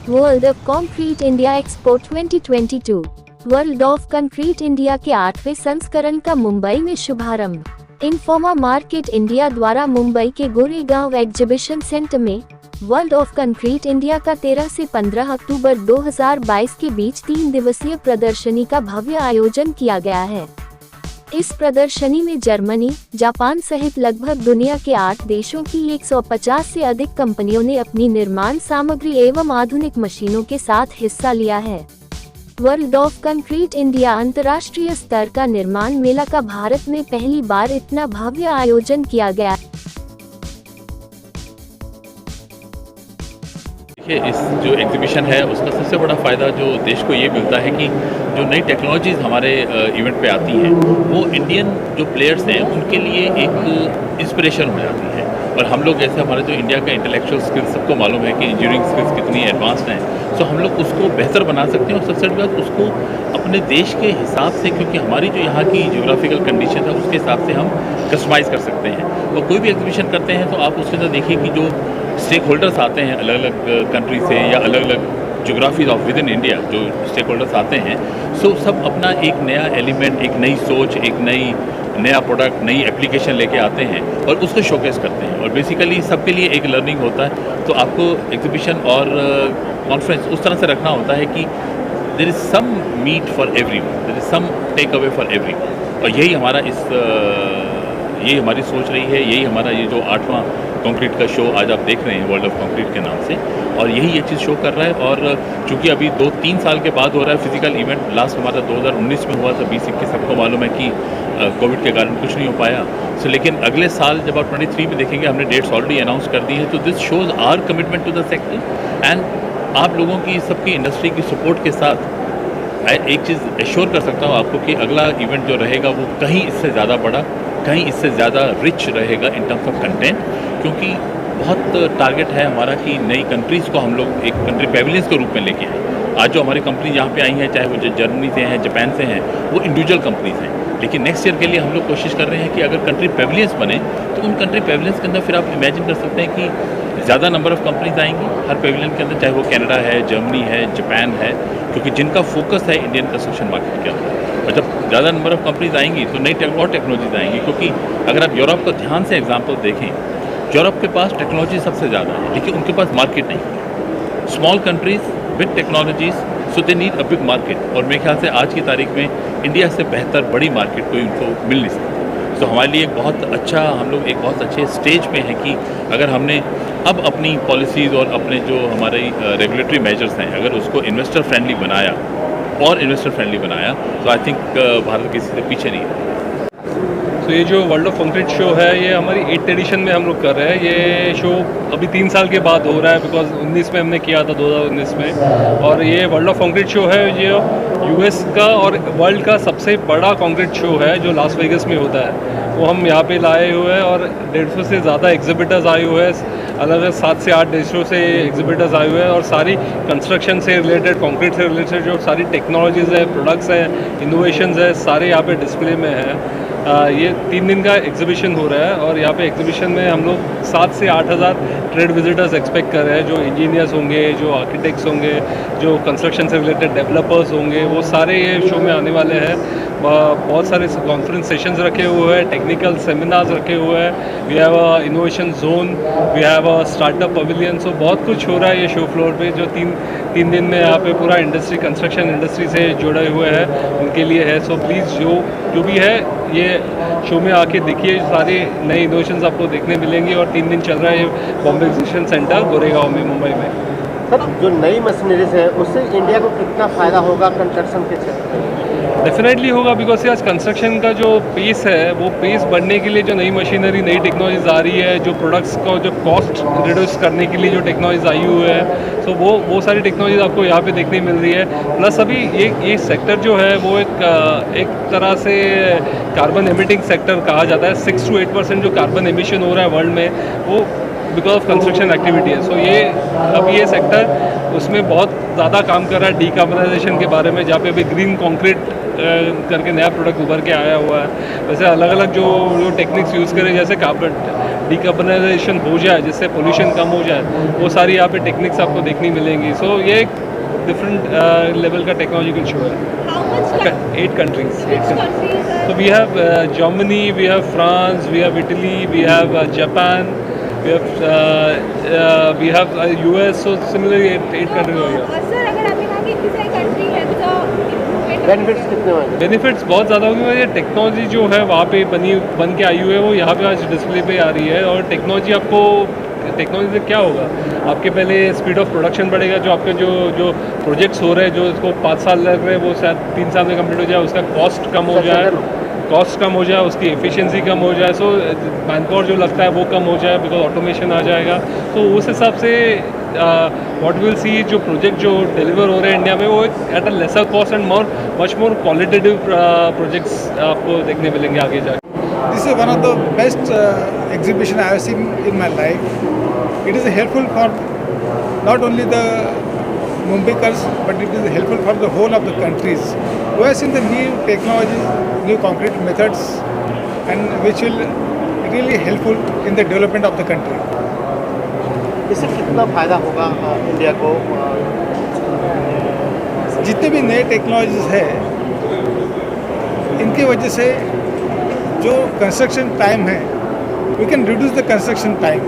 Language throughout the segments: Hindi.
World of concrete India expo 2022। World of concrete India के 8वें संस्करण का मुंबई में शुभारंभ। इन्फोमा मार्केट इंडिया द्वारा मुंबई के गोरेगांव एग्जीबिशन सेंटर में वर्ल्ड ऑफ कंक्रीट इंडिया का 13 से 15 अक्टूबर 2022 के बीच 3 दिवसीय प्रदर्शनी का भव्य आयोजन किया गया है। इस प्रदर्शनी में जर्मनी, जापान सहित लगभग दुनिया के 8 देशों की 150 से अधिक कंपनियों ने अपनी निर्माण सामग्री एवं आधुनिक मशीनों के साथ हिस्सा लिया है। वर्ल्ड ऑफ कंक्रीट इंडिया अंतर्राष्ट्रीय स्तर का निर्माण मेला का भारत में पहली बार इतना भव्य आयोजन किया गया। इस जो एग्जीबिशन है उसका सबसे बड़ा फ़ायदा जो देश को ये मिलता है कि जो नई टेक्नोलॉजीज़ हमारे इवेंट पे आती हैं वो इंडियन जो प्लेयर्स हैं उनके लिए एक इंस्पिरेशन हो जाती है। और हम लोग जैसे हमारे जो इंडिया का इंटेलेक्चुअल स्किल्स सबको मालूम है कि इंजीनियरिंग स्किल्स कितनी एडवांस्ड हैं, तो हम लोग उसको बेहतर बना सकते हैं और सबसे बड़ी बात उसको अपने देश के हिसाब से, क्योंकि हमारी जो यहाँ की जियोग्राफिकल कंडीशन है उसके हिसाब से हम कस्टमाइज़ कर सकते हैं। और कोई भी एग्जीबिशन करते हैं तो आप उसके अंदर देखिए कि जो स्टेक होल्डर्स आते हैं अलग अलग कंट्री से या अलग अलग geographies of with in India, जो स्टेक होल्डर्स आते हैं, सो सब अपना एक नया एलिमेंट, एक नई सोच, एक नया प्रोडक्ट, नई एप्लीकेशन लेके आते हैं और उसको शोकेस करते हैं। और बेसिकली सबके लिए एक लर्निंग होता है। तो आपको एग्जीबिशन और कॉन्फ्रेंस उस तरह से रखना होता है कि there is some meat for everyone, there is some take away for everyone. और यही हमारा यही हमारी सोच रही है, यही हमारा ये जो 8वां कंक्रीट का शो आज आप देख रहे हैं वर्ल्ड ऑफ कंक्रीट के नाम से, और यही ये चीज़ शो कर रहा है। और चूँकि अभी 2-3 साल के बाद हो रहा है फिजिकल इवेंट, लास्ट हमारा 2019 में हुआ था, 2021 सबको मालूम है कि कोविड के कारण कुछ नहीं हो पाया। सो लेकिन अगले साल जब आप 23 में देखेंगे, हमने डेट्स ऑलरेडी अनाउंस कर दी है। तो this shows are commitment to the sector and आप लोगों की सबकी इंडस्ट्री की सपोर्ट के साथ एक चीज़ एश्योर कर सकता हूँ आपको कि अगला इवेंट जो रहेगा वो कहीं इससे ज़्यादा बड़ा, कहीं इससे ज़्यादा रिच रहेगा इन टर्म्स ऑफ कंटेंट, क्योंकि बहुत टारगेट है हमारा कि नई कंट्रीज़ को हम लोग एक कंट्री पेविलियंस के रूप में लेके आए। आज जो हमारी कंपनी यहाँ पे आई हैं, चाहे वो जर्मनी से हैं, जापान से हैं, वो इंडिविजुअल कंपनीज़ हैं। लेकिन नेक्स्ट ईयर के लिए हम लोग कोशिश कर रहे हैं कि अगर कंट्री पेविलियंस बने तो उन कंट्री पेविलियंस के अंदर फिर आप इमेजिन कर सकते हैं कि ज़्यादा नंबर ऑफ़ कंपनीज आएंगी हर पेविलियन के अंदर, चाहे वो कनाडा है, जर्मनी है, जापान है, क्योंकि जिनका फोकस है इंडियन कंस्ट्रक्शन मार्केट के अंदर। और जब ज़्यादा नंबर ऑफ़ कंपनीज आएंगी तो नई और टेक्नोलॉजीज आएंगी। क्योंकि अगर आप यूरोप का ध्यान से एग्जाम्पल देखें, यूरोप के पास टेक्नोलॉजी सबसे ज़्यादा है लेकिन उनके पास मार्केट नहीं है। Small countries with technologies, so they need a big market. और मेरे ख्याल से आज की तारीख में इंडिया से बेहतर बड़ी मार्केट कोई उनको मिल नहीं सकती। तो हमारे लिए एक बहुत अच्छा, हम लोग एक बहुत अच्छे स्टेज पे हैं कि अगर हमने अब अपनी पॉलिसीज़ और अपने जो हमारे रेगुलेटरी मेजर्स हैं, अगर उसको इन्वेस्टर फ्रेंडली बनाया और इन्वेस्टर फ्रेंडली बनाया तो आई थिंक भारत किसी से पीछे नहीं है। तो ये जो वर्ल्ड ऑफ कंक्रीट शो है ये हमारी 8th एडिशन में हम लोग कर रहे हैं। ये शो अभी 3 साल के बाद हो रहा है, बिकॉज 19 में हमने किया था, 2019 में। और ये वर्ल्ड ऑफ कंक्रीट शो है, ये यूएस का और वर्ल्ड का सबसे बड़ा कंक्रीट शो है जो लास वेगस में होता है। वो हम यहाँ पे लाए हुए हैं और 150 से ज़्यादा एग्जिबिटर्स आए हुए हैं, अलग अलग 7 से 8 देशों से एग्जिबिटर्स आए हुए हैं। और सारी कंस्ट्रक्शन से रिलेटेड, कंक्रीट से रिलेटेड जो सारी टेक्नोलॉजीज़ है, प्रोडक्ट्स हैं, इनोवेशंस है, सारे यहाँ पे डिस्प्ले में हैं। ये 3 दिन का एग्जीबिशन हो रहा है और यहाँ पे एग्जीबिशन में हम लोग 7 से 8 हज़ार ट्रेड विजिटर्स एक्सपेक्ट कर रहे हैं, जो इंजीनियर्स होंगे, जो आर्किटेक्ट्स होंगे, जो कंस्ट्रक्शन से रिलेटेड डेवलपर्स होंगे, वो सारे ये शो में आने वाले हैं। बहुत सारे कॉन्फ्रेंस सेशंस रखे हुए हैं, टेक्निकल सेमिनार्स रखे हुए हैं। We have a innovation zone, we have a startup pavilion. So बहुत कुछ हो रहा है ये शो फ्लोर पे, जो तीन दिन में यहाँ पे पूरा इंडस्ट्री, कंस्ट्रक्शन इंडस्ट्री से जुड़े हुए हैं उनके लिए है। सो प्लीज़ जो भी है ये शो में आके देखिए, सारे नए इनोवेशंस आपको देखने मिलेंगे। और 3 दिन चल रहा है ये बॉम्बे एग्जीबिशन सेंटर गोरेगांव में, मुंबई में। सर, जो नई मशीनरीज है उससे इंडिया को कितना फ़ायदा होगा कंस्ट्रक्शन के क्षेत्र में? डेफिनेटली होगा, बिकॉज आज कंस्ट्रक्शन का जो पेस है वो पेस बढ़ने के लिए जो नई मशीनरी, नई टेक्नोलॉजीज आ रही है, जो प्रोडक्ट्स को जो कॉस्ट रिड्यूस करने के लिए जो टेक्नोलॉजीज आई हुई है, तो वो सारी टेक्नोलॉजीज आपको यहाँ पे देखने मिल रही है। प्लस अभी ये सेक्टर जो है वो एक तरह से कार्बन एमिटिंग सेक्टर कहा जाता है। 6 to 8% जो कार्बन एमिशन हो रहा है वर्ल्ड में, वो बिकॉज ऑफ कंस्ट्रक्शन एक्टिविटी है। सो ये सेक्टर उसमें बहुत ज़्यादा काम कर रहा है डीकार्बनाइजेशन के बारे में, जहाँ पे अभी ग्रीन कंक्रीट करके नया प्रोडक्ट उभर के आया हुआ है। वैसे अलग अलग जो टेक्निक्स यूज़ करें, जैसे डिकार्बनाइजेशन हो जाए, जिससे पोल्यूशन कम हो जाए, वो सारी यहाँ पे टेक्निक्स आपको देखने मिलेंगी. सो ये एक डिफरेंट लेवल का टेक्नोलॉजिकल शो है. How much 8 countries. which countries are So we have Germany, we have France, we have Italy, we have Japan, we have US. So similarly, 8 countries हो गया. सर अगर आपने कहा कि किसी कंट्री है तो improvement बेनिफिट्स कितने होंगे? बेनिफिट्स बहुत ज़्यादा होंगे. ये टेक्नोलॉजी जो है वहाँ पे बन के आई हुई है, वो यहाँ पे आज डिस्प्ले पे आ रही है. और टेक्नोलॉजी से क्या होगा, आपके पहले स्पीड ऑफ प्रोडक्शन बढ़ेगा. जो आपके जो प्रोजेक्ट्स हो रहे हैं, जो इसको 5 साल लग रहे हैं, वो शायद 3 साल में कंप्लीट हो जाए. उसका कॉस्ट कम हो जाए, उसकी एफिशिएंसी कम हो जाए. सो मैनपावर जो लगता है वो कम हो जाए, बिकॉज ऑटोमेशन आ जाएगा. तो उस हिसाब से व्हाट विल सी जो प्रोजेक्ट जो डिलीवर हो रहे हैं इंडिया में, वो at a lesser cost and much more qualitative projects आपको देखने मिलेंगे आगे जाके. This is one of the best exhibition I have seen in my life. It is helpful for not only the Mumbaikars, but it is helpful for the whole of the countries who have seen the new technology, new concrete methods, and which will really helpful in the development of the country. इससे कितना फायदा होगा इंडिया को? जितने भी नए टेक्नोलॉजीज है, इनकी वजह से जो कंस्ट्रक्शन टाइम है, we can reduce the construction time.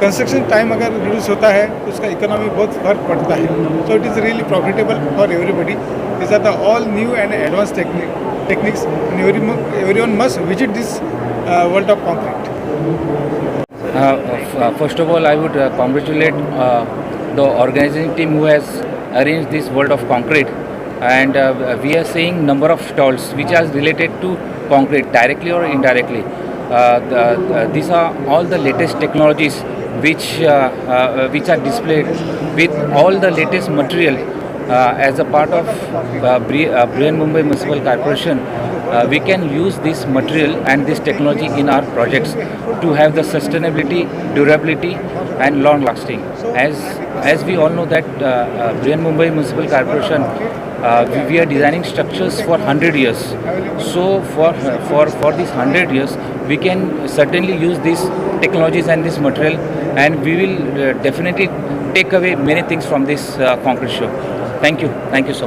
Construction time अगर रिड्यूस होता है तो उसका इकोनॉमी बहुत फर्क पड़ता है. So it is really profitable for everybody. This are the all new and advance techniques and everyone must visit this world of concrete. First of all, I would congratulate the organizing team who has arranged this World of Concrete, and we are seeing number of stalls which are related to concrete directly or indirectly. These are all the latest technologies which are displayed with all the latest material as a part of Brihan Mumbai Municipal Corporation. We can use this material and this technology in our projects to have the sustainability, durability and long lasting. As we all know that Brihan Mumbai Municipal Corporation, we are designing structures for 100 years. So for these 100 years, we can certainly use these technologies and this material, and we will definitely take away many things from this concrete show. Thank you so much.